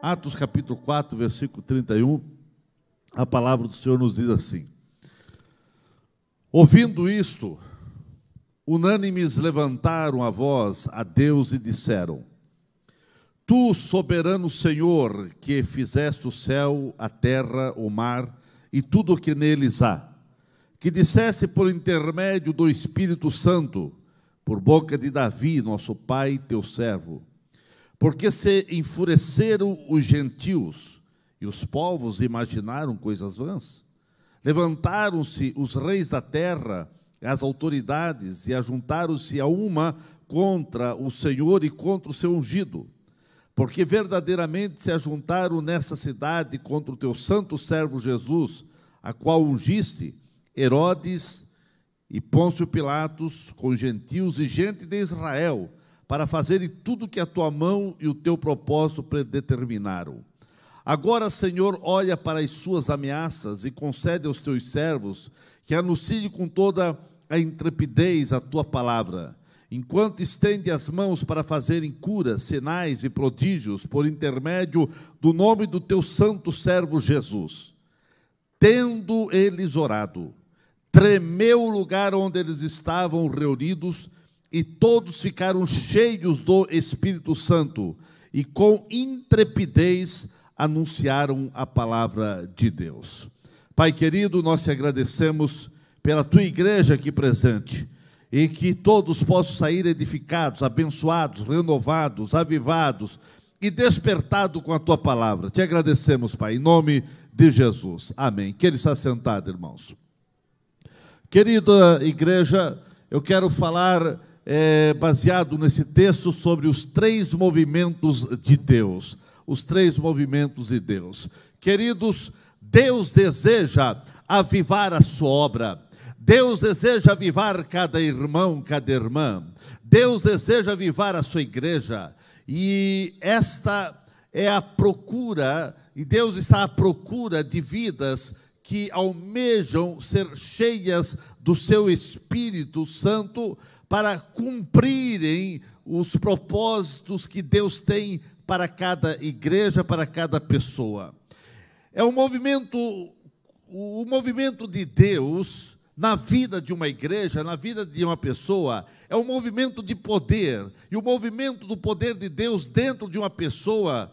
Atos capítulo 4, versículo 31, a palavra do Senhor nos diz assim: ouvindo isto, unânimes levantaram a voz a Deus e disseram: Tu, soberano Senhor, que fizeste o céu, a terra, o mar e tudo o que neles há, que disseste por intermédio do Espírito Santo, por boca de Davi, nosso pai, teu servo, porque se enfureceram os gentios e os povos imaginaram coisas vãs. Levantaram-se os reis da terra, as autoridades, e ajuntaram-se a uma contra o Senhor e contra o seu ungido. Porque verdadeiramente se ajuntaram nessa cidade contra o teu santo servo Jesus, a qual ungiste, Herodes e Pôncio Pilatos, com gentios e gente de Israel, para fazerem tudo que a tua mão e o teu propósito predeterminaram. Agora, Senhor, olha para as suas ameaças e concede aos teus servos que anunciem com toda a intrepidez a tua palavra, enquanto estende as mãos para fazerem curas, sinais e prodígios por intermédio do nome do teu santo servo Jesus. Tendo eles orado, tremeu o lugar onde eles estavam reunidos, e todos ficaram cheios do Espírito Santo, e com intrepidez anunciaram a palavra de Deus. Pai querido, nós te agradecemos pela tua igreja aqui presente, e que todos possam sair edificados, abençoados, renovados, avivados e despertados com a tua palavra. Te agradecemos, Pai, em nome de Jesus. Amém. Que ele está sentado, irmãos. Querida igreja, eu quero falar baseado nesse texto sobre os três movimentos de Deus. Os três movimentos de Deus. Queridos, Deus deseja avivar a sua obra. Deus deseja avivar cada irmão, cada irmã. Deus deseja avivar a sua igreja. E esta é a procura, e Deus está à procura de vidas que almejam ser cheias do seu Espírito Santo para cumprirem os propósitos que Deus tem para cada igreja, para cada pessoa. É o movimento de Deus na vida de uma igreja, na vida de uma pessoa, é um movimento de poder. E o movimento do poder de Deus dentro de uma pessoa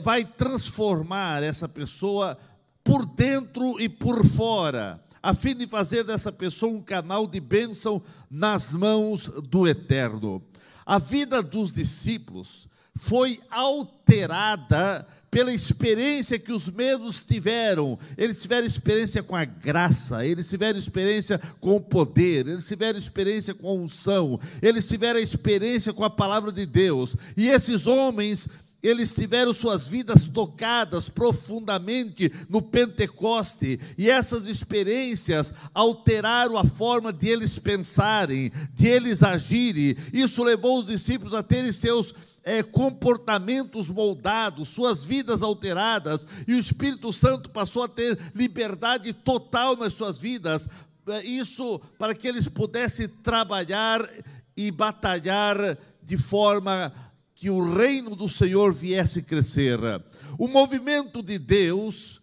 vai transformar essa pessoa por dentro e por fora, a fim de fazer dessa pessoa um canal de bênção nas mãos do Eterno. A vida dos discípulos foi alterada pela experiência que os mesmos tiveram. Eles tiveram experiência com a graça, eles tiveram experiência com o poder, eles tiveram experiência com a unção, eles tiveram experiência com a palavra de Deus. E esses homens, eles tiveram suas vidas tocadas profundamente no Pentecoste, e essas experiências alteraram a forma de eles pensarem, de eles agirem. Isso levou os discípulos a terem seus comportamentos moldados, suas vidas alteradas, e o Espírito Santo passou a ter liberdade total nas suas vidas. Isso para que eles pudessem trabalhar e batalhar de forma que o reino do Senhor viesse crescer. O movimento de Deus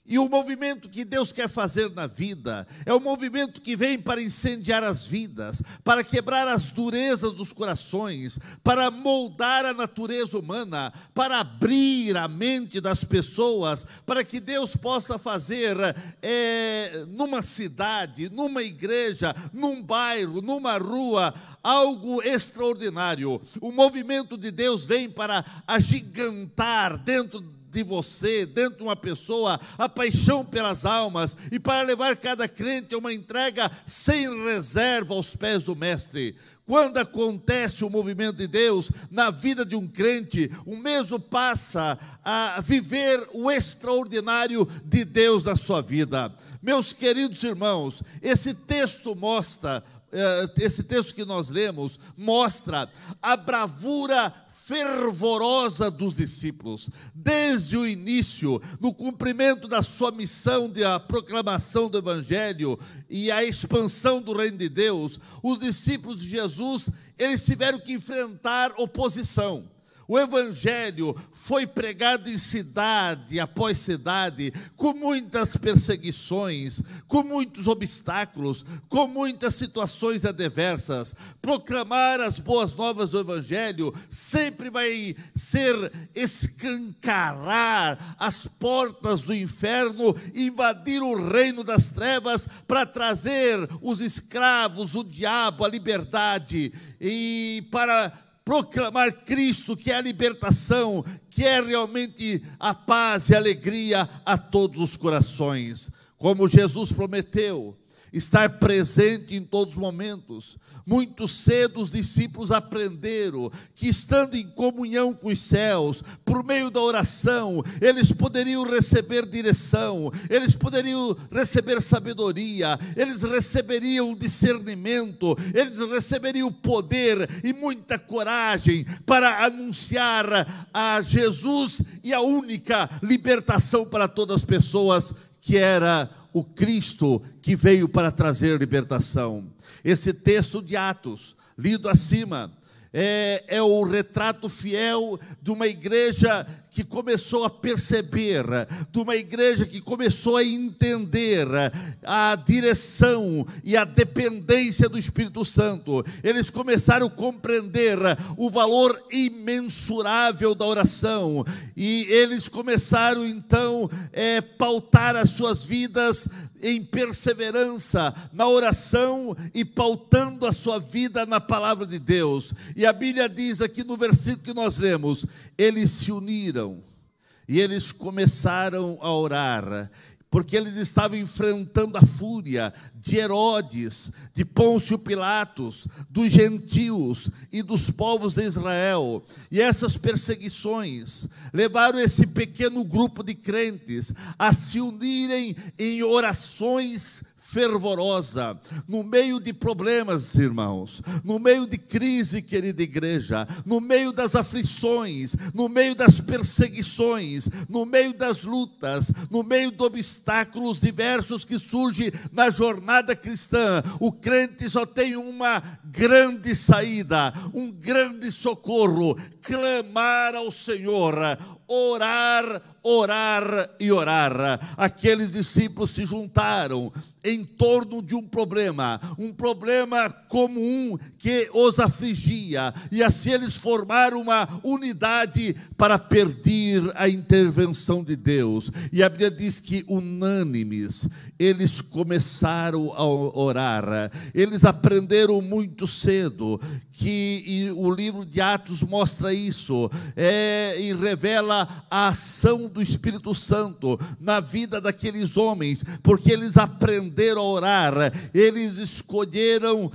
e o movimento que Deus quer fazer na vida é um movimento que vem para incendiar as vidas, para quebrar as durezas dos corações, para moldar a natureza humana, para abrir a mente das pessoas, para que Deus possa fazer numa cidade, numa igreja, num bairro, numa rua, algo extraordinário. O movimento de Deus vem para agigantar dentro de você, dentro de uma pessoa, a paixão pelas almas, e para levar cada crente a uma entrega sem reserva aos pés do Mestre. Quando acontece o movimento de Deus na vida de um crente, o mesmo passa a viver o extraordinário de Deus na sua vida. Meus queridos irmãos, esse texto que nós lemos, mostra a bravura fervorosa dos discípulos. Desde o início, no cumprimento da sua missão de a proclamação do Evangelho e a expansão do reino de Deus, os discípulos de Jesus, eles tiveram que enfrentar oposição. O evangelho foi pregado em cidade após cidade, com muitas perseguições, com muitos obstáculos, com muitas situações adversas. Proclamar as boas novas do evangelho sempre vai ser escancarar as portas do inferno, invadir o reino das trevas para trazer os escravos, o diabo, a liberdade, e para proclamar Cristo, que é a libertação, que é realmente a paz e a alegria a todos os corações. Como Jesus prometeu, estar presente em todos os momentos. Muito cedo os discípulos aprenderam que, estando em comunhão com os céus, por meio da oração, eles poderiam receber direção, eles poderiam receber sabedoria, eles receberiam discernimento, eles receberiam poder e muita coragem para anunciar a Jesus e a única libertação para todas as pessoas, que era o Cristo que veio para trazer libertação. Esse texto de Atos, lido acima, é o retrato fiel de uma igreja que começou a perceber, de uma igreja que começou a entender a direção e a dependência do Espírito Santo. Eles começaram a compreender o valor imensurável da oração, e eles começaram então a pautar as suas vidas em perseverança na oração e pautando a sua vida na palavra de Deus. E a Bíblia diz aqui no versículo que nós lemos: eles se uniram e eles começaram a orar, porque eles estavam enfrentando a fúria de Herodes, de Pôncio Pilatos, dos gentios e dos povos de Israel. E essas perseguições levaram esse pequeno grupo de crentes a se unirem em orações fervorosa, no meio de problemas, irmãos, no meio de crise, querida igreja, no meio das aflições, no meio das perseguições, no meio das lutas, no meio de obstáculos diversos que surgem na jornada cristã. O crente só tem uma grande saída, um grande socorro: clamar ao Senhor, orar, orar e orar. Aqueles discípulos se juntaram em torno de um problema comum que os afligia, e assim eles formaram uma unidade para pedir a intervenção de Deus. E a Bíblia diz que, unânimes, eles começaram a orar. Eles aprenderam muito cedo e o livro de Atos mostra isso, e revela a ação do Espírito Santo na vida daqueles homens, porque eles aprenderam a orar, eles escolheram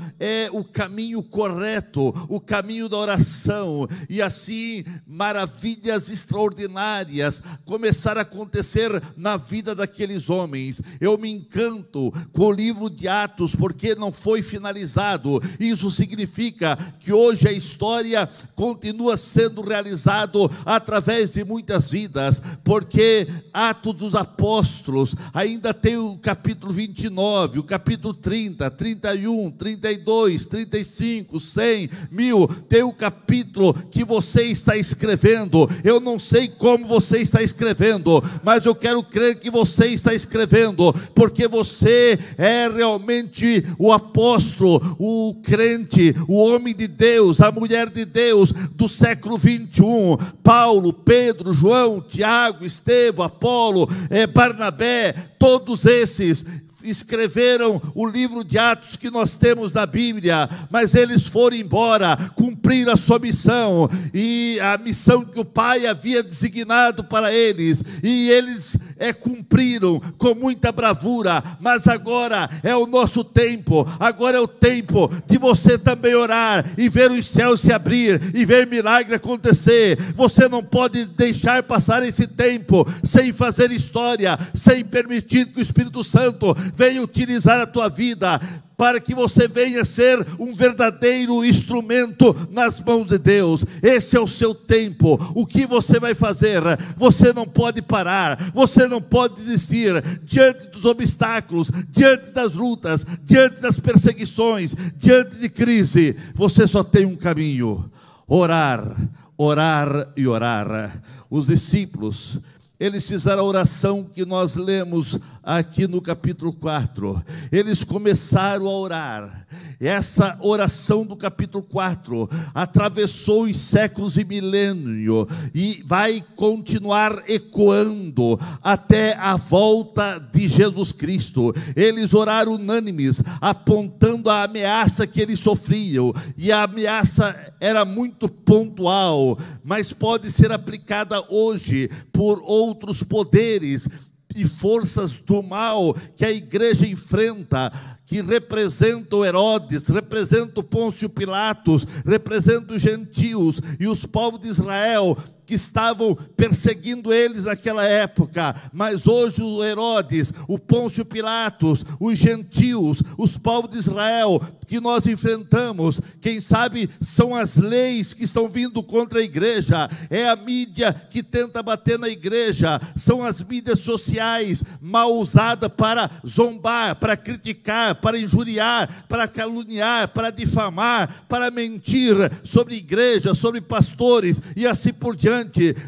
o caminho correto, o caminho da oração, e assim maravilhas extraordinárias começaram a acontecer na vida daqueles homens. Eu me encanto com o livro de Atos, porque não foi finalizado. Isso significa que hoje a história continua sendo realizado através de muitas vidas, porque Atos dos Apóstolos ainda tem o capítulo 29, o capítulo 30, 31, 32, 35, 100, 1000, tem o capítulo que você está escrevendo. Eu não sei como você está escrevendo, mas eu quero crer que você está escrevendo, porque você é realmente o apóstolo, o crente, o homem de Deus, a mulher de Deus do século 21. Paulo, Pedro, João, Tiago, Estevão, Apolo, Barnabé, todos esses escreveram o livro de Atos que nós temos na Bíblia, mas eles foram embora, cumpriram a sua missão, e a missão que o Pai havia designado para eles, e eles cumpriram com muita bravura. Mas agora é o nosso tempo, agora é o tempo de você também orar e ver os céus se abrir e ver milagre acontecer. Você não pode deixar passar esse tempo sem fazer história, sem permitir que o Espírito Santo venha utilizar a tua vida, para que você venha ser um verdadeiro instrumento nas mãos de Deus. Esse é o seu tempo. O que você vai fazer? Você não pode parar, você não pode desistir diante dos obstáculos, diante das lutas, diante das perseguições, diante de crise. Você só tem um caminho: orar, orar e orar. Os discípulos, eles fizeram a oração que nós lemos aqui no capítulo 4. Eles começaram a orar. Essa oração do capítulo 4 atravessou os séculos e milênio e vai continuar ecoando até a volta de Jesus Cristo. Eles oraram unânimes, apontando a ameaça que eles sofriam, e a ameaça era muito pontual, mas pode ser aplicada hoje por outros poderes e forças do mal que a igreja enfrenta, que representam Herodes, representam Pôncio Pilatos, representam os gentios e os povos de Israel, que estavam perseguindo eles naquela época. Mas hoje o Herodes, o Pôncio Pilatos, os gentios, os povos de Israel que nós enfrentamos, quem sabe são as leis que estão vindo contra a igreja, é a mídia que tenta bater na igreja, são as mídias sociais mal usadas para zombar, para criticar, para injuriar, para caluniar, para difamar, para mentir sobre igreja, sobre pastores e assim por diante.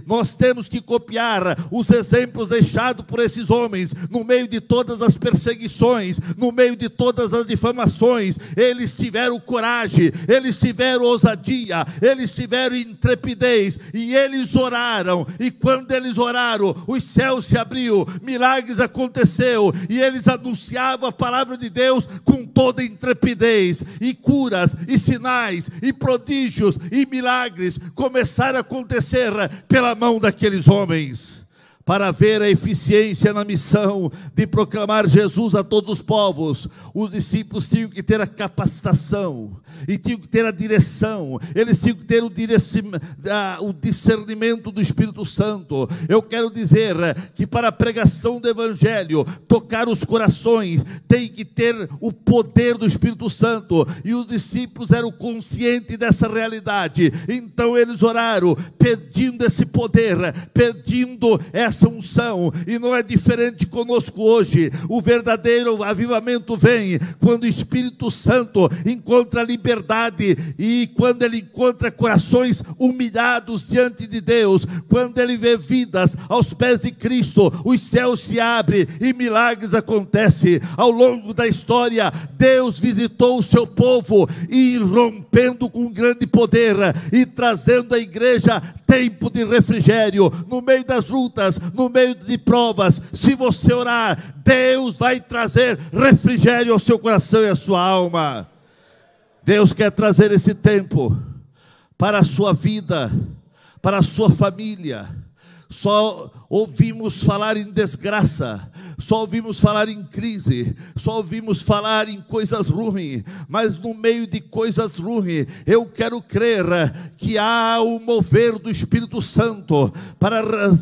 Nós temos que copiar os exemplos deixados por esses homens, no meio de todas as perseguições, no meio de todas as difamações. Eles tiveram coragem, eles tiveram ousadia, eles tiveram intrepidez, e eles oraram, e quando eles oraram, os céus se abriu, milagres aconteceu, e eles anunciavam a palavra de Deus com toda intrepidez, e curas, e sinais, e prodígios, e milagres começaram a acontecer pela mão daqueles homens. Para ver a eficiência na missão de proclamar Jesus a todos os povos, os discípulos tinham que ter a capacitação, e tinham que ter a direção, eles tinham que ter o discernimento do Espírito Santo. Eu quero dizer que para a pregação do Evangelho, tocar os corações, tem que ter o poder do Espírito Santo, e os discípulos eram conscientes dessa realidade. Então eles oraram, pedindo esse poder, pedindo essa unção, e não é diferente conosco hoje. O verdadeiro avivamento vem quando o Espírito Santo encontra liberdade, e quando ele encontra corações humilhados diante de Deus, quando ele vê vidas aos pés de Cristo, os céus se abrem e milagres acontecem. Ao longo da história, Deus visitou o seu povo, e rompendo com grande poder e trazendo à igreja tempo de refrigério no meio das lutas, no meio de provas. Se você orar, Deus vai trazer refrigério ao seu coração e à sua alma. Deus quer trazer esse tempo para a sua vida, para a sua família. Só ouvimos falar em desgraça, só ouvimos falar em crise, só ouvimos falar em coisas ruins, mas no meio de coisas ruins, eu quero crer que há o mover do Espírito Santo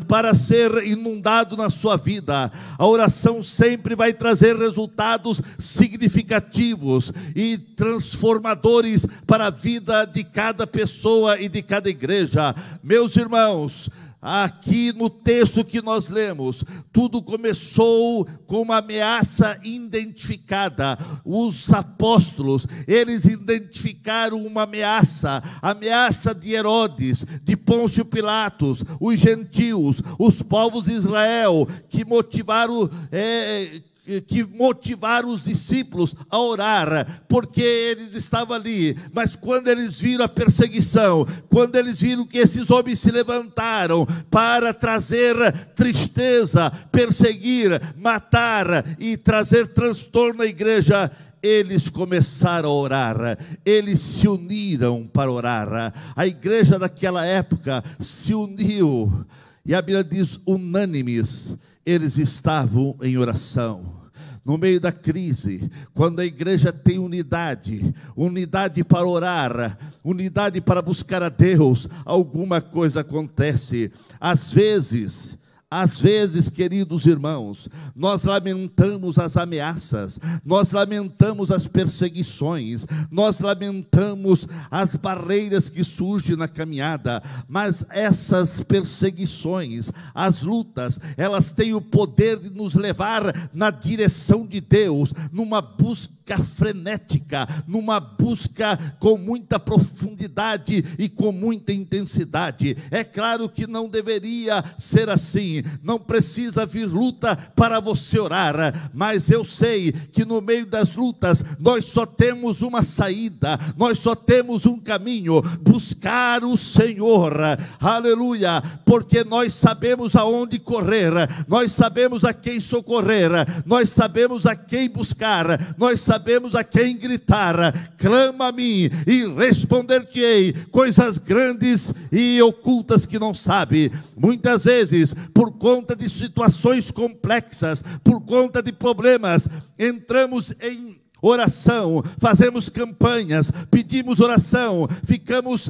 para ser inundado na sua vida. A oração sempre vai trazer resultados significativos e transformadores para a vida de cada pessoa e de cada igreja. Meus irmãos, aqui no texto que nós lemos, tudo começou com uma ameaça identificada. Os apóstolos, eles identificaram uma ameaça de Herodes, de Pôncio Pilatos, os gentios, os povos de Israel, que motivaram os discípulos a orar, porque eles estavam ali. Mas quando eles viram a perseguição, quando eles viram que esses homens se levantaram para trazer tristeza, perseguir, matar e trazer transtorno à igreja, eles começaram a orar, eles se uniram para orar. A igreja daquela época se uniu, e a Bíblia diz unânimes, eles estavam em oração. No meio da crise, quando a igreja tem unidade para orar, unidade para buscar a Deus, alguma coisa acontece. Às vezes, queridos irmãos, nós lamentamos as ameaças, nós lamentamos as perseguições, nós lamentamos as barreiras que surgem na caminhada, mas essas perseguições, as lutas, elas têm o poder de nos levar na direção de Deus, numa busca busca frenética, numa busca com muita profundidade e com muita intensidade. É claro que não deveria ser assim, não precisa vir luta para você orar, mas eu sei que no meio das lutas nós só temos uma saída, nós só temos um caminho: buscar o Senhor, aleluia, porque nós sabemos aonde correr, nós sabemos a quem socorrer, nós sabemos a quem buscar, nós sabemos a quem gritar. Clama a mim e responder-te-ei coisas grandes e ocultas que não sabe. Muitas vezes, por conta de situações complexas, por conta de problemas, entramos em oração, fazemos campanhas, pedimos oração, ficamos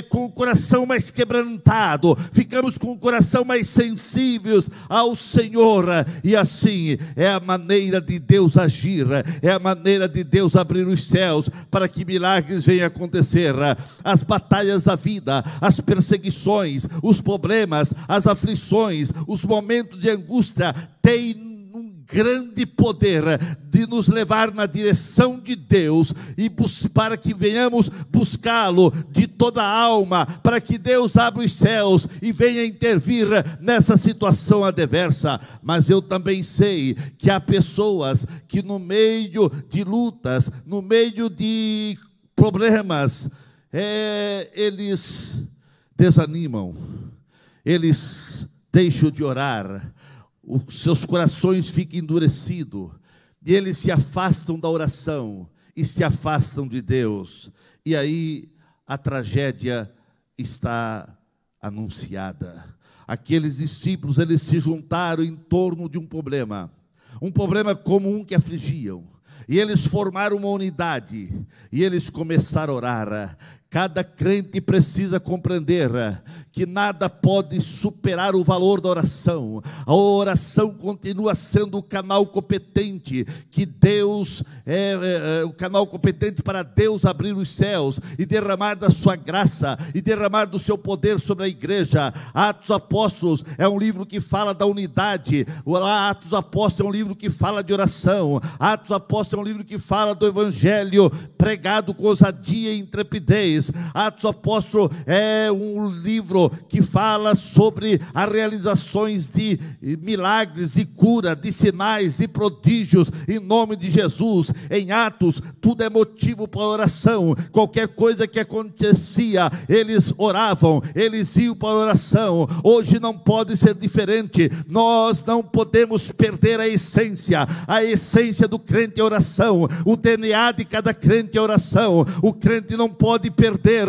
com o coração mais quebrantado, ficamos com o coração mais sensíveis ao Senhor, e assim é a maneira de Deus agir, é a maneira de Deus abrir os céus para que milagres venham acontecer. As batalhas da vida, as perseguições, os problemas, as aflições, os momentos de angústia têm grande poder de nos levar na direção de Deus, e para que venhamos buscá-lo de toda a alma, para que Deus abra os céus e venha intervir nessa situação adversa. Mas eu também sei que há pessoas que no meio de lutas, no meio de problemas, eles desanimam, eles deixam de orar, os seus corações ficam endurecidos, e eles se afastam da oração, e se afastam de Deus, e aí a tragédia está anunciada. Aqueles discípulos, eles se juntaram em torno de um problema comum que afligiam, e eles formaram uma unidade, e eles começaram a orar. Cada crente precisa compreender que nada pode superar o valor da oração. A oração continua sendo o canal competente que Deus o canal competente para Deus abrir os céus e derramar da sua graça e derramar do seu poder sobre a igreja. Atos Apóstolos é um livro que fala da unidade. Atos Apóstolos é um livro que fala de oração. Atos Apóstolos é um livro que fala do evangelho pregado com ousadia e intrepidez. Atos Apóstolos é um livro que fala sobre as realizações de milagres, de cura, de sinais, de prodígios, em nome de Jesus. Em Atos, tudo é motivo para oração. Qualquer coisa que acontecia, eles oravam, eles iam para a oração. Hoje não pode ser diferente. Nós não podemos perder a essência do crente é oração. O DNA de cada crente é oração. O crente não pode perder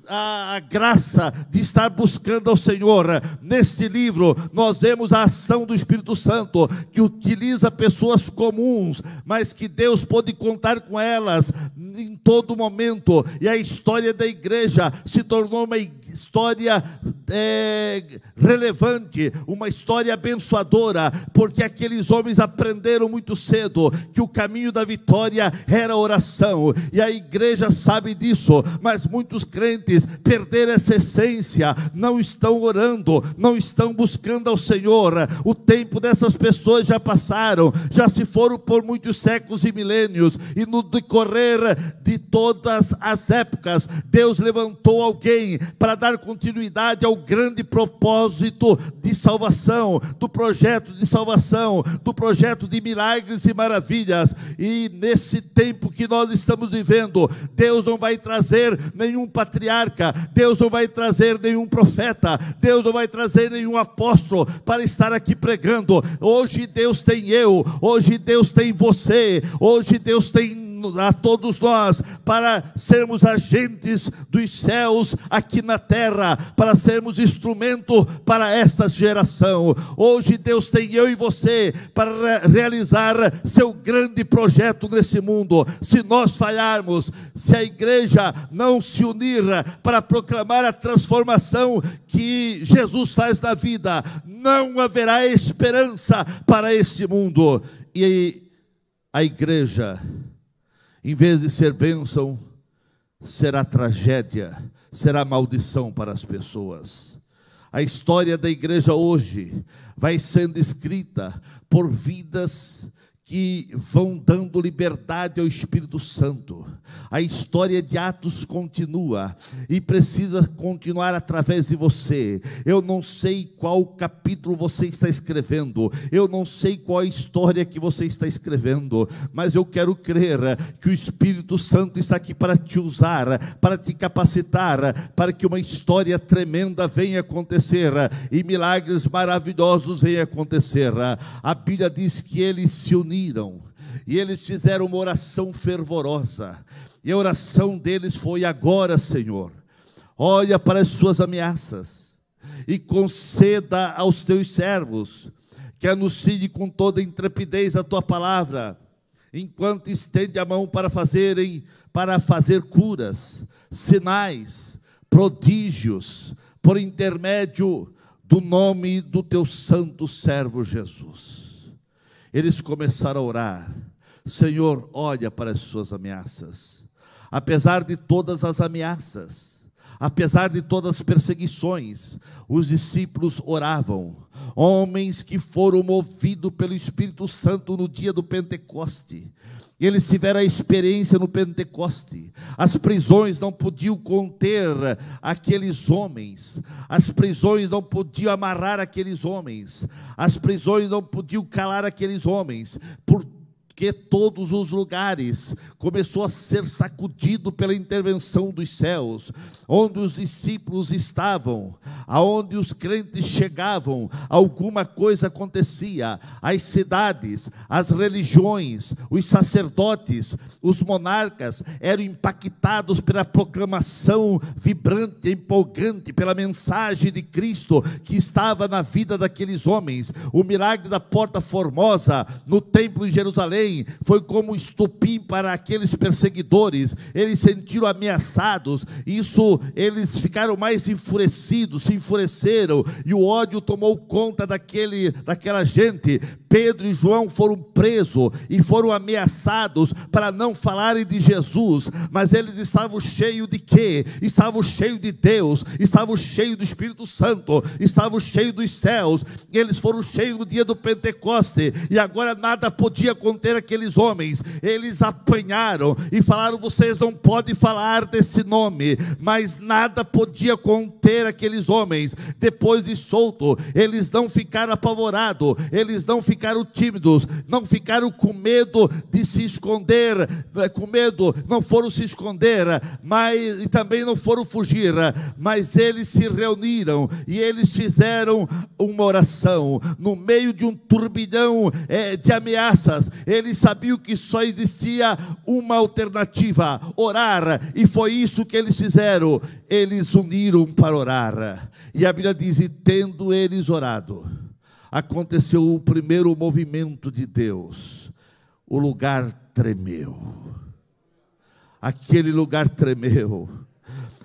a graça de estar buscando ao Senhor. Neste livro nós vemos a ação do Espírito Santo, que utiliza pessoas comuns, mas que Deus pode contar com elas em todo momento. E a história da igreja se tornou uma história relevante, uma história abençoadora, porque aqueles homens aprenderam muito cedo que o caminho da vitória era a oração, e a igreja sabe disso, mas muitos crentes perderam essa essência, não estão orando, não estão buscando ao Senhor. O tempo dessas pessoas já passaram, já se foram por muitos séculos e milênios, e no decorrer de todas as épocas, Deus levantou alguém para dar continuidade ao grande propósito de salvação, do projeto de salvação, do projeto de milagres e maravilhas. E nesse tempo que nós estamos vivendo, Deus não vai trazer nenhum patriarca, Deus não vai trazer nenhum profeta, Deus não vai trazer nenhum apóstolo para estar aqui pregando. Hoje Deus tem eu, hoje Deus tem você, hoje Deus tem a todos nós, para sermos agentes dos céus aqui na terra, para sermos instrumento para esta geração. Hoje Deus tem eu e você para realizar seu grande projeto nesse mundo. Se nós falharmos, se a igreja não se unir para proclamar a transformação que Jesus faz na vida, não haverá esperança para esse mundo. E a igreja, em vez de ser bênção, será tragédia, será maldição para as pessoas. A história da igreja hoje vai sendo escrita por vidas que vão dando liberdade ao Espírito Santo. A história de Atos continua e precisa continuar através de você. Eu não sei qual capítulo você está escrevendo, eu não sei qual a história que você está escrevendo, mas eu quero crer que o Espírito Santo está aqui para te usar, para te capacitar, para que uma história tremenda venha acontecer e milagres maravilhosos venham acontecer. A Bíblia diz que eles se uniram e eles fizeram uma oração fervorosa, e a oração deles foi: agora, Senhor, olha para as suas ameaças e conceda aos teus servos que anunciem com toda intrepidez a tua palavra, enquanto estende a mão para fazer curas, sinais, prodígios, por intermédio do nome do teu santo servo Jesus. Eles começaram a orar: Senhor, olha para as suas ameaças. Apesar de todas as ameaças, apesar de todas as perseguições, os discípulos oravam. Homens que foram movidos pelo Espírito Santo no dia do Pentecoste. Eles tiveram a experiência no Pentecoste. As prisões não podiam conter aqueles homens. As prisões não podiam amarrar aqueles homens. As prisões não podiam calar aqueles homens. Porque todos os lugares começou a ser sacudido pela intervenção dos céus. Onde os discípulos estavam, aonde os crentes chegavam, alguma coisa acontecia. As cidades, as religiões, os sacerdotes, os monarcas eram impactados pela proclamação vibrante, empolgante, pela mensagem de Cristo que estava na vida daqueles homens. O milagre da Porta Formosa no templo de Jerusalém foi como um estopim para aqueles perseguidores. Eles se sentiram ameaçados. Eles ficaram mais enfurecidos, se enfureceram, e o ódio tomou conta daquela gente. Pedro e João foram presos e foram ameaçados para não falarem de Jesus, mas eles estavam cheios de quê? Estavam cheios de Deus, estavam cheios do Espírito Santo, estavam cheios dos céus. Eles foram cheios no dia do Pentecoste, e agora nada podia conter aqueles homens. Eles apanharam e falaram: vocês não podem falar desse nome, mas nada podia conter aqueles homens. Depois de solto, eles não ficaram apavorados, eles não ficaram tímidos, não ficaram com medo de se esconder, não foram se esconder, mas e também não foram fugir, mas eles se reuniram e eles fizeram uma oração no meio de um turbilhão de ameaças. Eles sabiam que só existia uma alternativa: orar, e foi isso que eles fizeram. Eles uniram para orar, e a Bíblia diz: e tendo eles orado, aconteceu o primeiro movimento de Deus. O lugar tremeu. Aquele lugar tremeu.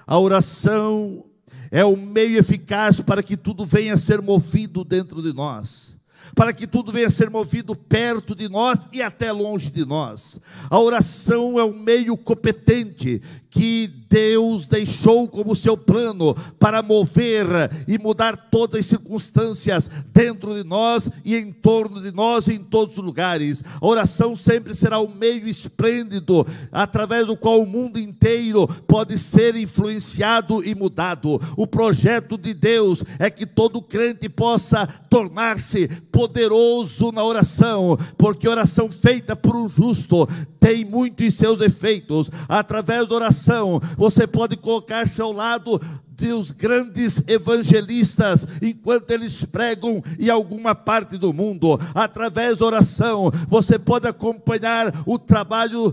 A oração é o meio eficaz para que tudo venha a ser movido dentro de nós, para que tudo venha a ser movido perto de nós e até longe de nós. A oração é um meio competente que Deus deixou como seu plano para mover e mudar todas as circunstâncias dentro de nós e em torno de nós e em todos os lugares. A oração sempre será um meio esplêndido através do qual o mundo inteiro pode ser influenciado e mudado. O projeto de Deus é que todo crente possa tornar-se poderoso na oração, porque oração feita por um justo tem muito em seus efeitos. Através da oração, você pode colocar-se ao lado dos grandes evangelistas enquanto eles pregam em alguma parte do mundo. Através da oração, você pode acompanhar o trabalho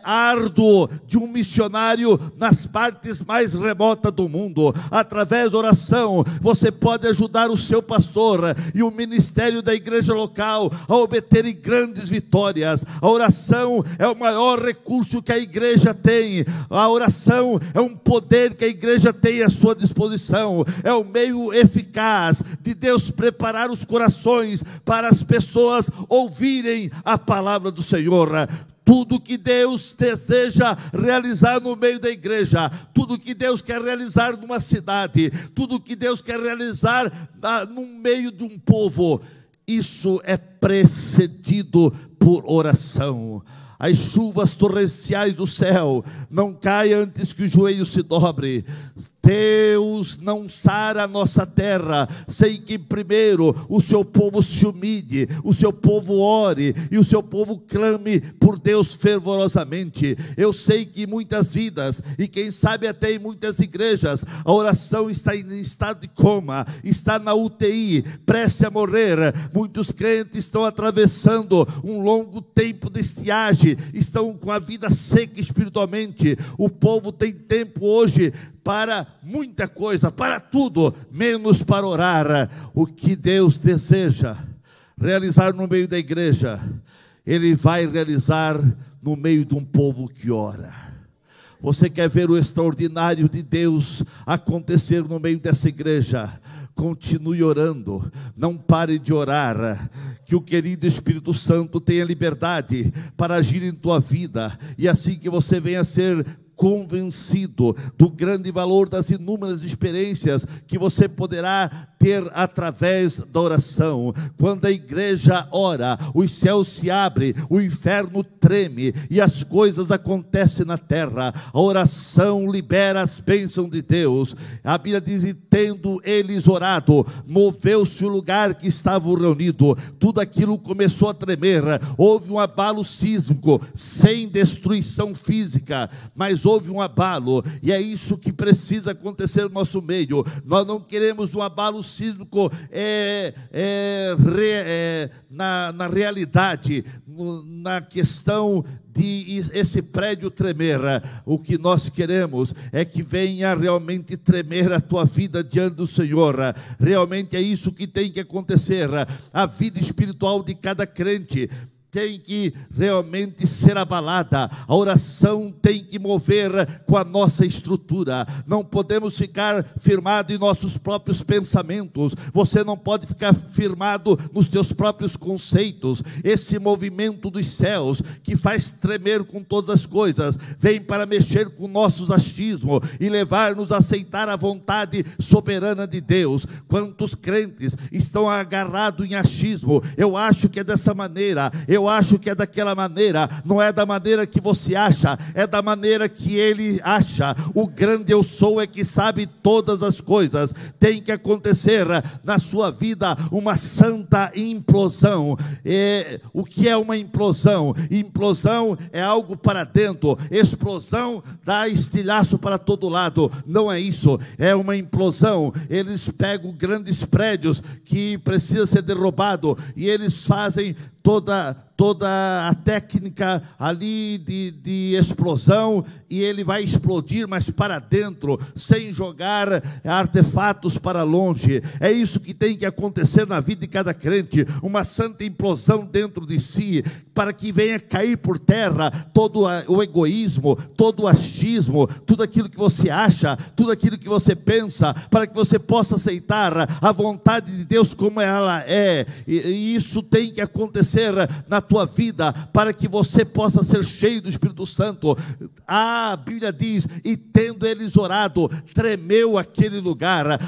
árduo de um missionário nas partes mais remotas do mundo. Através da oração, você pode ajudar o seu pastor e o ministério da igreja local a obterem grandes vitórias. A oração é o maior recurso que a igreja tem. A oração é um poder que a igreja tem à sua disposição. É o meio eficaz de Deus preparar os corações para as pessoas ouvirem a palavra do Senhor. Tudo que Deus deseja realizar no meio da igreja, tudo que Deus quer realizar numa cidade, tudo que Deus quer realizar no meio de um povo, isso é precedido por oração. As chuvas torrenciais do céu não caem antes que o joelho se dobre. Deus não sara a nossa terra sem que primeiro o seu povo se humilhe, o seu povo ore e o seu povo clame por Deus fervorosamente. Eu sei que em muitas vidas, e quem sabe até em muitas igrejas, a oração está em estado de coma, está na UTI, prestes a morrer. Muitos crentes estão atravessando um longo tempo de estiagem, estão com a vida seca espiritualmente. O povo tem tempo hoje para muita coisa, para tudo, menos para orar. O que Deus deseja realizar no meio da igreja, Ele vai realizar no meio de um povo que ora. Você quer ver o extraordinário de Deus acontecer no meio dessa igreja? Continue orando, não pare de orar, que o querido Espírito Santo tenha liberdade para agir em tua vida, e assim que você venha a ser convencido do grande valor das inúmeras experiências que você poderá ter através da oração. Quando a igreja ora, os céus se abrem, o inferno treme e as coisas acontecem na terra. A oração libera as bênçãos de Deus. A Bíblia diz: e tendo eles orado, moveu-se o lugar que estavam reunidos, tudo aquilo começou a tremer. Houve um abalo sísmico, sem destruição física, mas houve um abalo, e é isso que precisa acontecer no nosso meio. Nós não queremos um abalo sísmico na realidade, na questão de esse prédio tremer. O que nós queremos é que venha realmente tremer a tua vida diante do Senhor. Realmente é isso que tem que acontecer. A vida espiritual de cada crente tem que realmente ser abalada. A oração tem que mover com a nossa estrutura. Não podemos ficar firmado em nossos próprios pensamentos. Você não pode ficar firmado nos teus próprios conceitos. Esse movimento dos céus que faz tremer com todas as coisas vem para mexer com nossos achismos e levar-nos a aceitar a vontade soberana de Deus. Quantos crentes estão agarrados em achismo? Eu acho que é dessa maneira, eu acho que é daquela maneira. Não é da maneira que você acha, é da maneira que Ele acha. O grande eu sou é que sabe todas as coisas. Tem que acontecer na sua vida uma santa implosão. O que é uma implosão? Implosão é algo para dentro, explosão dá estilhaço para todo lado. Não é isso, é uma implosão. Eles pegam grandes prédios que precisam ser derrubados e eles fazem toda a técnica ali de explosão, e ele vai explodir, mas para dentro, sem jogar artefatos para longe. É isso que tem que acontecer na vida de cada crente, uma santa implosão dentro de si, para que venha cair por terra todo o egoísmo, todo o achismo, tudo aquilo que você acha, tudo aquilo que você pensa, para que você possa aceitar a vontade de Deus como ela é. E isso tem que acontecer na tua vida, para que você possa ser cheio do Espírito Santo. A Bíblia diz: e tendo eles orado, tremeu aquele lugar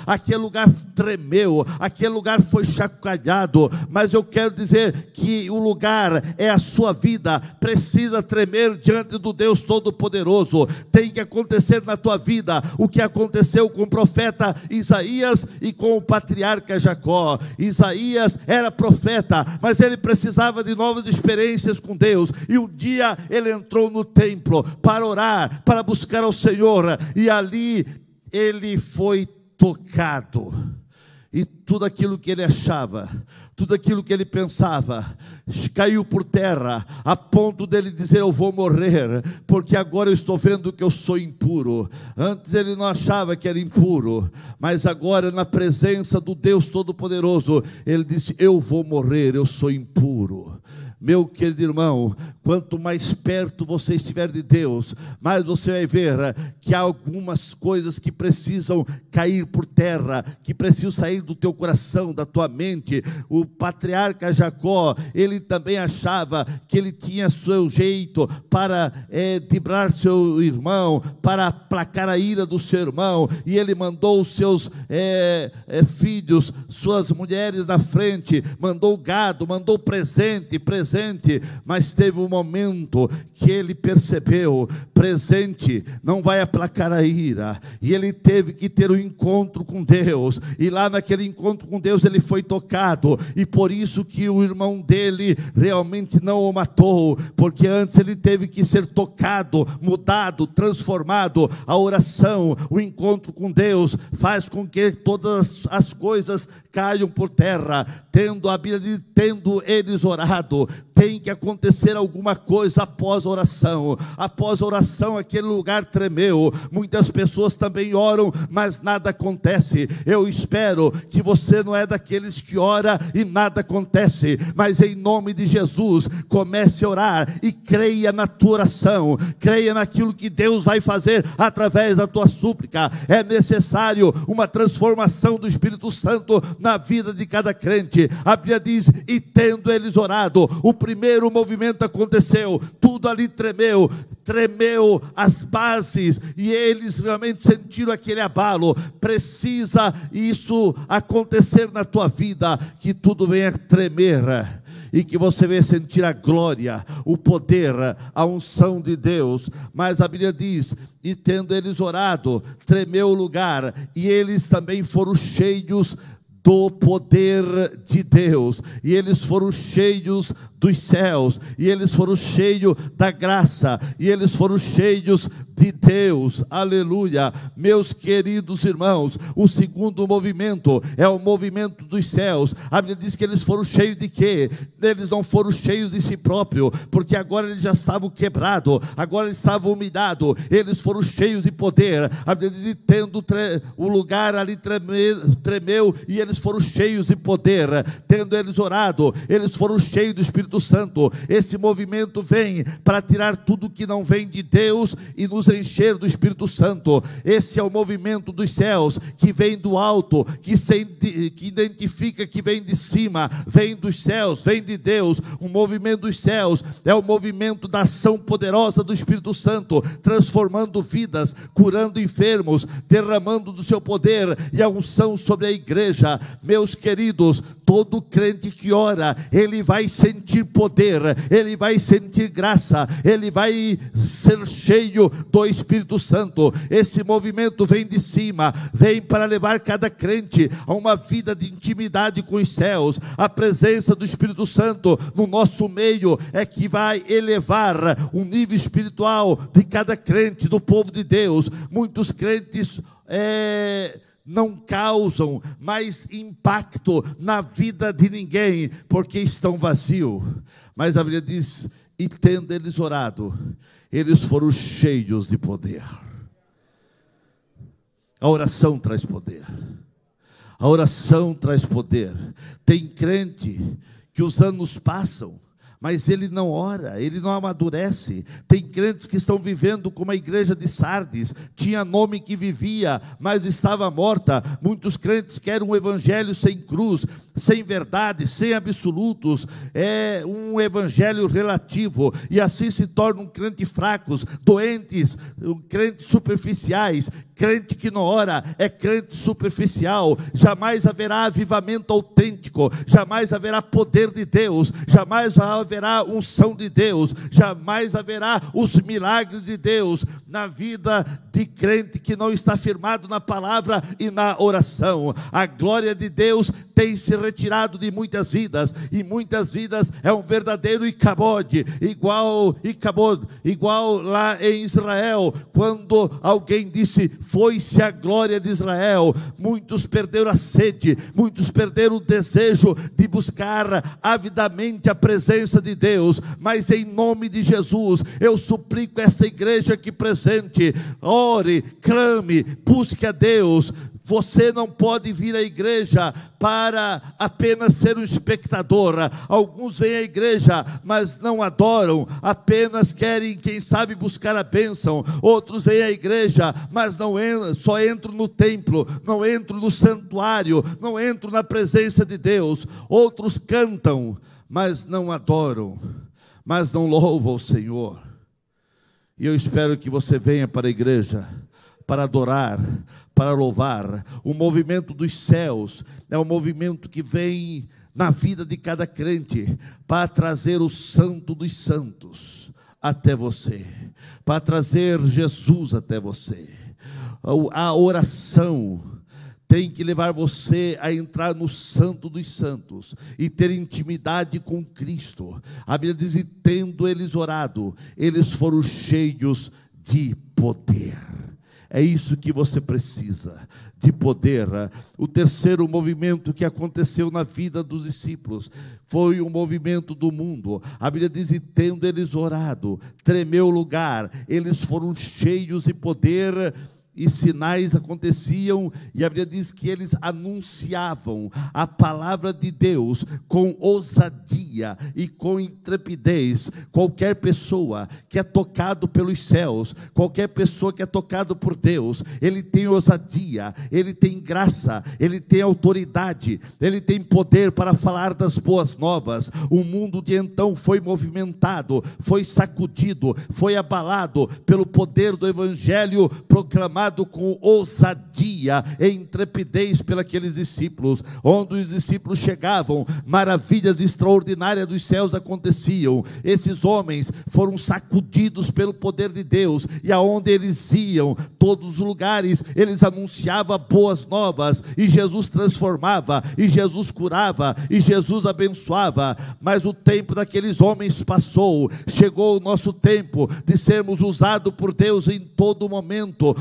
tremeu, aquele lugar foi chacoalhado. Mas eu quero dizer que o lugar é a sua vida, precisa tremer diante do Deus Todo-Poderoso. Tem que acontecer na tua vida o que aconteceu com o profeta Isaías e com o patriarca Jacó. Isaías era profeta, mas ele precisava de novas experiências com Deus, e um dia ele entrou no templo para orar, para buscar ao Senhor, e ali ele foi tocado, e tudo aquilo que ele achava, tudo aquilo que ele pensava, caiu por terra, a ponto dele dizer: eu vou morrer, porque agora eu estou vendo que eu sou impuro. Antes ele não achava que era impuro, mas agora, na presença do Deus Todo-Poderoso, ele disse: eu vou morrer, eu sou impuro. Meu querido irmão, quanto mais perto você estiver de Deus, mais você vai ver que há algumas coisas que precisam cair por terra, que precisam sair do teu coração, da tua mente. O patriarca Jacó, ele também achava que ele tinha seu jeito para driblar seu irmão, para aplacar a ira do seu irmão, e ele mandou os seus filhos, suas mulheres na frente, mandou gado, mandou presente, mas teve um momento que ele percebeu: presente não vai aplacar a ira, e ele teve que ter um encontro com Deus, e lá naquele encontro com Deus ele foi tocado, e por isso que o irmão dele realmente não o matou, porque antes ele teve que ser tocado, mudado, transformado. A oração, o encontro com Deus faz com que todas as coisas caiam por terra. A Bíblia diz: tendo eles orado, tem que acontecer alguma coisa após a oração. Após a oração, aquele lugar tremeu. Muitas pessoas também oram, mas nada acontece. Eu espero que você não é daqueles que ora e nada acontece, mas em nome de Jesus, comece a orar e creia na tua oração, creia naquilo que Deus vai fazer através da tua súplica. É necessário uma transformação do Espírito Santo na vida de cada crente. A Bíblia diz: e tendo eles orado, o primeiro movimento aconteceu, tudo ali tremeu as bases, e eles realmente sentiram aquele abalo. Precisa isso acontecer na tua vida, que tudo venha tremer, e que você venha sentir a glória, o poder, a unção de Deus. Mas a Bíblia diz: e tendo eles orado, tremeu o lugar, e eles também foram cheios do poder de Deus, e eles foram cheios dos céus, e eles foram cheios da graça, e eles foram cheios de Deus. Aleluia. Meus queridos irmãos, o segundo movimento é o movimento dos céus. A Bíblia diz que eles foram cheios de quê? Eles não foram cheios de si próprio, porque agora eles já estavam quebrados, agora eles estavam humilhados. Eles foram cheios de poder. A Bíblia diz: tendo o lugar ali tremeu, e eles foram cheios de poder. Tendo eles orado, eles foram cheios do Espírito Santo. Esse movimento vem para tirar tudo que não vem de Deus e nos encher do Espírito Santo. Esse é o movimento dos céus, que vem do alto, que identifica que vem de cima, vem dos céus, vem de Deus. O movimento dos céus é o movimento da ação poderosa do Espírito Santo, transformando vidas, curando enfermos, derramando do seu poder e a unção sobre a igreja. Meus queridos, todo crente que ora, ele vai sentir poder, ele vai sentir graça, ele vai ser cheio do Espírito Santo. Esse movimento vem de cima, vem para levar cada crente a uma vida de intimidade com os céus. A presença do Espírito Santo no nosso meio é que vai elevar o nível espiritual de cada crente, do povo de Deus. Muitos crentes não causam mais impacto na vida de ninguém, porque estão vazios. Mas a Bíblia diz: e tendo eles orado, eles foram cheios de poder. A oração traz poder. A oração traz poder. Tem crente que os anos passam, mas ele não ora, ele não amadurece. Tem crentes que estão vivendo como a igreja de Sardes, tinha nome que vivia, mas estava morta. Muitos crentes querem um evangelho sem cruz, sem verdade, sem absolutos. É um evangelho relativo, e assim se tornam crentes fracos, doentes, crentes superficiais. Crente que não ora é crente superficial. Jamais haverá avivamento autêntico, jamais haverá poder de Deus, jamais haverá unção de Deus, jamais haverá os milagres de Deus na vida de crente que não está firmado na palavra e na oração. A glória de Deus tem se retirado de muitas vidas, e muitas vidas é um verdadeiro Icabod, igual lá em Israel, quando alguém disse: foi-se a glória de Israel. Muitos perderam a sede, muitos perderam o desejo de buscar avidamente a presença de Deus. Mas em nome de Jesus, eu suplico essa igreja aqui presente: ore, clame, busque a Deus, Você não pode vir à igreja para apenas ser um espectador. Alguns vêm à igreja, mas não adoram, apenas querem, quem sabe, buscar a bênção. Outros vêm à igreja, mas não entram, só entram no templo, não entram no santuário, não entram na presença de Deus. Outros cantam, mas não adoram, mas não louvam o Senhor. E eu espero que você venha para a igreja para adorar, para louvar. O movimento dos céus é um movimento que vem na vida de cada crente para trazer o santo dos santos até você, para trazer Jesus até você. A oração tem que levar você a entrar no santo dos santos e ter intimidade com Cristo. A Bíblia diz: e tendo eles orado, eles foram cheios de poder. É isso que você precisa, de poder. O terceiro movimento que aconteceu na vida dos discípulos foi um movimento do mundo. A Bíblia diz: e tendo eles orado, tremeu o lugar, eles foram cheios de poder, e sinais aconteciam, e a Bíblia diz que eles anunciavam a palavra de Deus com ousadia e com intrepidez. Qualquer pessoa que é tocado pelos céus, qualquer pessoa que é tocado por Deus, ele tem ousadia, ele tem graça, ele tem autoridade, ele tem poder para falar das boas novas. O mundo de então foi movimentado, foi sacudido, foi abalado pelo poder do evangelho proclamado com ousadia e intrepidez pelos discípulos. Onde os discípulos chegavam, maravilhas extraordinárias dos céus aconteciam. Esses homens foram sacudidos pelo poder de Deus, e aonde eles iam, todos os lugares, eles anunciavam boas novas, e Jesus transformava, e Jesus curava, e Jesus abençoava. Mas o tempo daqueles homens passou. Chegou o nosso tempo de sermos usados por Deus em todo momento,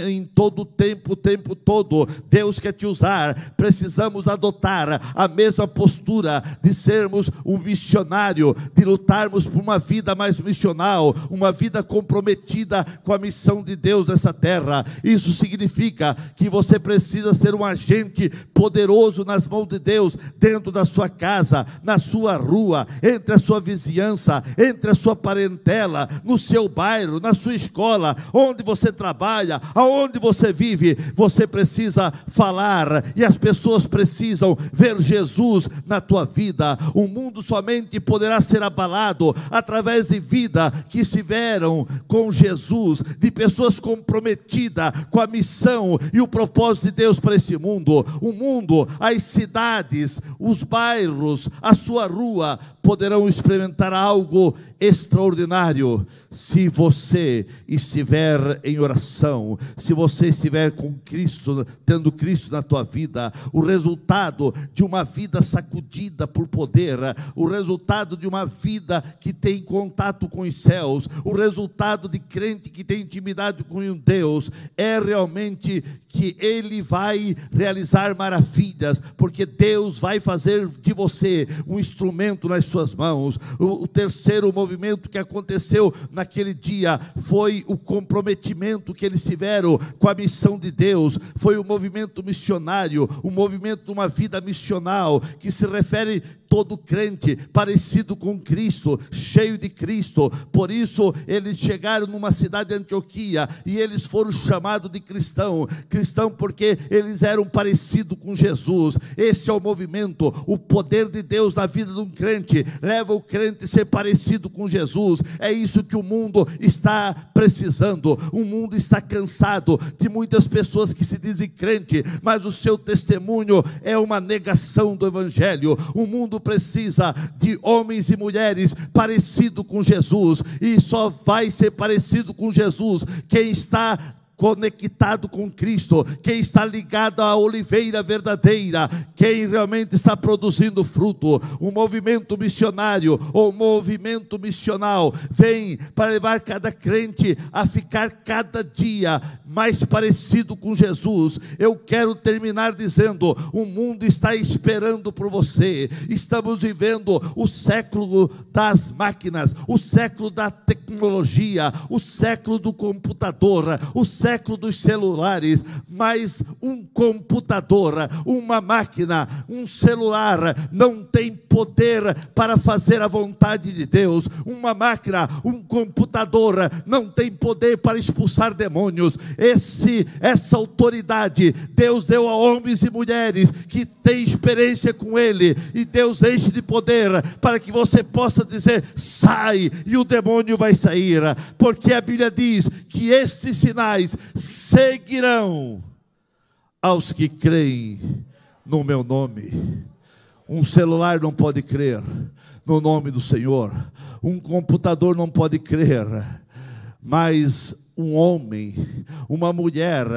em todo o tempo, o tempo todo. Deus quer te usar. Precisamos adotar a mesma postura de sermos um missionário, de lutarmos por uma vida mais missional, uma vida comprometida com a missão de Deus nessa terra. Isso significa que você precisa ser um agente poderoso nas mãos de Deus, dentro da sua casa, na sua rua, entre a sua vizinhança, entre a sua parentela, no seu bairro, na sua escola, onde você trabalha, aonde você vive. Você precisa falar, e as pessoas precisam ver Jesus na tua vida. O mundo somente poderá ser abalado através de vida que estiveram com Jesus, de pessoas comprometidas com a missão e o propósito de Deus para esse mundo. O mundo, as cidades, os bairros, a sua rua poderão experimentar algo extraordinário se você estiver em oração, se você estiver com Cristo, tendo Cristo na tua vida. O resultado de uma vida sacudida por poder, o resultado de uma vida que tem contato com os céus, o resultado de crente que tem intimidade com Deus, é realmente que Ele vai realizar maravilhas, porque Deus vai fazer de você um instrumento nas suas mãos. O terceiro movimento que aconteceu naquele dia foi o comprometimento que eles tiveram com a missão de Deus. Foi o movimento missionário, o movimento de uma vida missional, que se refere todo crente parecido com Cristo, cheio de Cristo. Por isso eles chegaram numa cidade de Antioquia e eles foram chamados de cristão porque eles eram parecidos com Jesus. Esse é o movimento. O poder de Deus na vida de um crente leva o crente a ser parecido com Jesus. É isso que o mundo está precisando. O mundo está cansado de muitas pessoas que se dizem crente, mas o seu testemunho é uma negação do evangelho. O mundo precisa de homens e mulheres parecidos com Jesus, e só vai ser parecido com Jesus quem está conectado com Cristo, quem está ligado à oliveira verdadeira, quem realmente está produzindo fruto. O movimento missionário, ou movimento missional, vem para levar cada crente a ficar cada dia mais parecido com Jesus. Eu quero terminar dizendo: o mundo está esperando por você. Estamos vivendo o século das máquinas, o século da tecnologia, o século do computador, o século século dos celulares, mas um computador, uma máquina, um celular não tem poder para fazer a vontade de Deus. Uma máquina, um computador não tem poder para expulsar demônios. Essa autoridade Deus deu a homens e mulheres que têm experiência com Ele, e Deus enche de poder para que você possa dizer: sai, e o demônio vai sair, porque a Bíblia diz que estes sinais seguirão aos que creem no meu nome. Um celular não pode crer no nome do Senhor, um computador não pode crer, mas um homem, uma mulher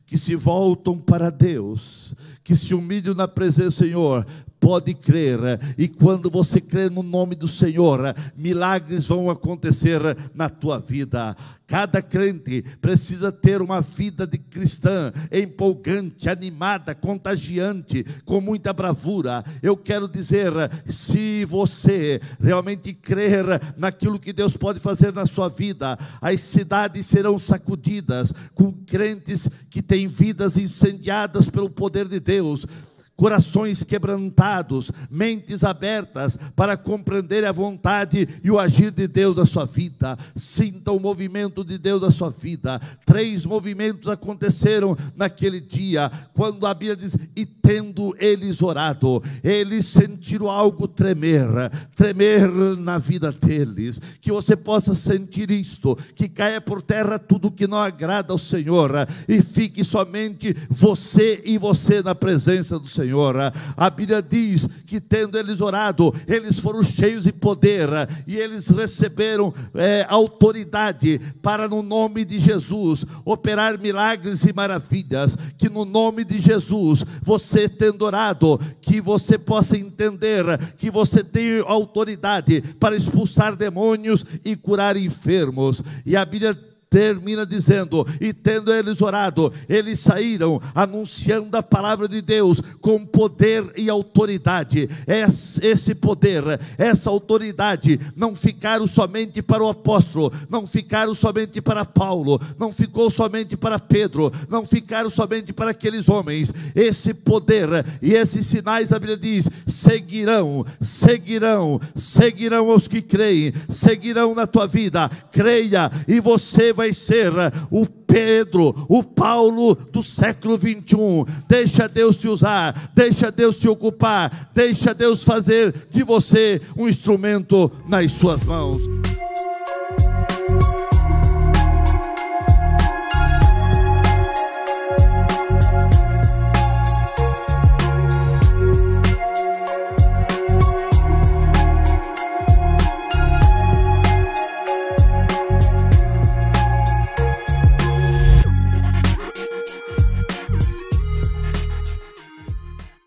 que se voltam para Deus, que se humilham na presença do Senhor, pode crer. E quando você crer no nome do Senhor, milagres vão acontecer na tua vida. Cada crente precisa ter uma vida de cristã empolgante, animada, contagiante, com muita bravura. Eu quero dizer, se você realmente crer naquilo que Deus pode fazer na sua vida, as cidades serão sacudidas com crentes que têm vidas incendiadas pelo poder de Deus, corações quebrantados, mentes abertas para compreender a vontade e o agir de Deus na sua vida. Sinta o movimento de Deus na sua vida. 3 movimentos aconteceram naquele dia, quando a Bíblia diz: e tendo eles orado, eles sentiram algo tremer na vida deles. Que você possa sentir isto, que caia por terra tudo que não agrada ao Senhor, e fique somente você e você na presença do Senhor. A Bíblia diz que tendo eles orado, eles foram cheios de poder, e eles receberam autoridade para, no nome de Jesus, operar milagres e maravilhas. Que no nome de Jesus, você tendo orado, que você possa entender que você tem autoridade para expulsar demônios e curar enfermos. E a Bíblia termina dizendo: e tendo eles orado, eles saíram anunciando a palavra de Deus com poder e autoridade. Esse poder, essa autoridade não ficaram somente para o apóstolo, não ficaram somente para Paulo, não ficou somente para Pedro, não ficaram somente para aqueles homens. Esse poder e esses sinais, a Bíblia diz, seguirão aos que creem, seguirão na tua vida. Creia e você vai ser o Pedro, o Paulo do século 21. Deixa Deus te usar, deixa Deus te ocupar, deixa Deus fazer de você um instrumento nas suas mãos.